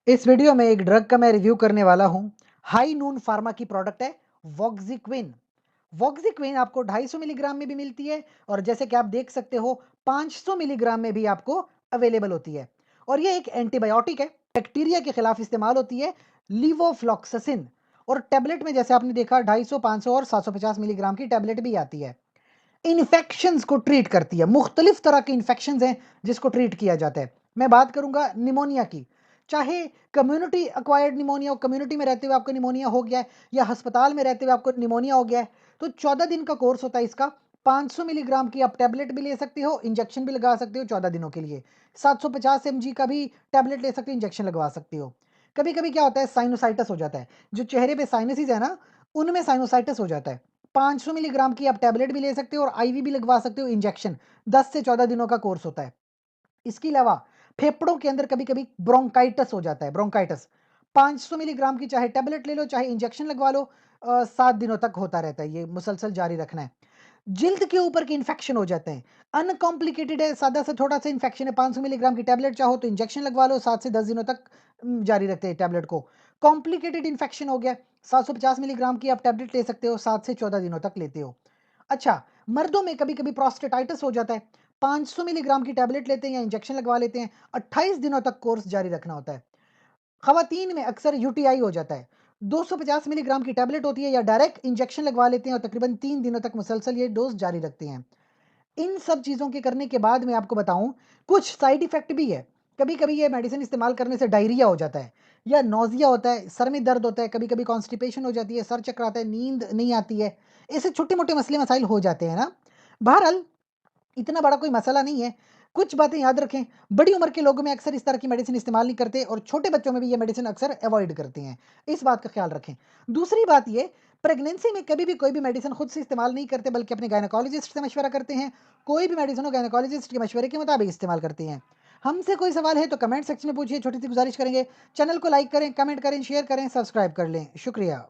इस वीडियो में एक ड्रग का मैं रिव्यू करने वाला हूँ। हाई नून फार्मा की प्रोडक्ट है वॉक्सिक्विन। वॉक्सिक्विन आपको 250 मिलीग्राम में भी मिलती है और जैसे कि आप देख सकते हो 500 मिलीग्राम में भी आपको अवेलेबल होती है। और ये एक एंटीबायोटिक है, बैक्टीरिया के खिलाफ इस्तेमाल होती है, लीवोफ्लॉक्सासिन। और टैबलेट में जैसे आपने देखा 250, 500 और 750 मिलीग्राम की टैबलेट भी आती है। इन्फेक्शंस को ट्रीट करती है, मुख्तलिफ तरह के इन्फेक्शंस हैं जिसको ट्रीट किया जाता है। मैं बात करूंगा निमोनिया की, चाहे कम्युनिटी अक्वायर्ड निमोनिया हो, कम्युनिटी में रहते हुए आपको निमोनिया हो गया है या अस्पताल में रहते हुए आपको निमोनिया हो गया है, तो 14 दिन का कोर्स होता है इसका। 500 मिलीग्राम की आप टैबलेट भी ले सकते हो, इंजेक्शन भी लगा सकते हो 14 दिनों के लिए। 750 mg का भी टैबलेट ले सकते हो, इंजेक्शन लगवा सकते हो। कभी कभी क्या होता है, साइनोसाइटिस हो जाता है, जो चेहरे पे साइनसिस है ना, उनमें साइनोसाइटिस हो जाता है। 500 मिलीग्राम की आप टैबलेट भी ले सकते हो और आईवी भी लगवा सकते हो, इंजेक्शन। 10 से 14 दिनों का कोर्स होता है। इसके अलावा फेफड़ों के अंदर कभी कभी ब्रोंकाइटिस हो जाता है, ब्रोंकाइटिस। 500 मिलीग्राम की चाहे टैबलेट ले लो चाहे इंजेक्शन लगवा लो, 7 दिनों तक होता रहता है, ये मुसलसल जारी रखना है। जिल्द के ऊपर के इन्फेक्शन हो जाते हैं, अनकॉम्प्लिकेटेड है, सादा सा छोटा सा इन्फेक्शन है, 500 मिलीग्राम की टैबलेट चाहो तो इंजेक्शन लगवा लो, 7 से 10 दिनों तक जारी रखते हैं टैबलेट को। कॉम्प्लिकेटेड इन्फेक्शन हो गया, 750 मिलीग्राम की आप टैबलेट ले सकते हो, 7 से 14 दिनों तक लेते हो। अच्छा, मर्दों में कभी कभी प्रोस्टेटाइटिस हो जाता है, 500 मिलीग्राम की टैबलेट लेते हैं या इंजेक्शन लगवा लेते हैं, 28 दिनों तक कोर्स जारी रखना होता है। खवातीन में अक्सर यूटीआई हो जाता है, 250 मिलीग्राम की टैबलेट होती है या डायरेक्ट इंजेक्शन लगवा लेते हैं और तकरीबन 3 दिनों तक मुसलसल ये डोज जारी रखते हैं। इन सब चीज़ों के करने के बाद मैं आपको बताऊं, कुछ साइड इफेक्ट भी है। कभी कभी ये मेडिसिन इस्तेमाल करने से डायरिया हो जाता है या नोजिया होता है, सर में दर्द होता है, कभी कभी कॉन्स्टिपेशन हो जाती है, सर चक्कर आता है, नींद नहीं आती है। ऐसे छोटे मोटे मसले मसाइल हो जाते हैं ना। बहरहाल इतना बड़ा कोई मसला नहीं है। कुछ बातें याद रखें, बड़ी उम्र के लोगों में अक्सर इस तरह की मेडिसिन इस्तेमाल नहीं करते और छोटे बच्चों में भी ये मेडिसिन अक्सर अवॉइड करते हैं। इस बात का ख्याल रखें। दूसरी बात ये, प्रेगनेंसी में कभी भी कोई भी मेडिसिन खुद से इस्तेमाल नहीं करते बल्कि अपने गायनोकोलॉजिस्ट से मशवरा करते हैं। कोई भी मेडिसिन हो गायनोकोलॉजिस्ट के मशवरे के मुताबिक इस्तेमाल करते हैं। हमसे कोई सवाल है तो कमेंट सेक्शन में पूछिए, छोटी सी गुजारिश करेंगे। चैनल को लाइक करें, कमेंट करें, शेयर करें, सब्सक्राइब कर लें। शुक्रिया।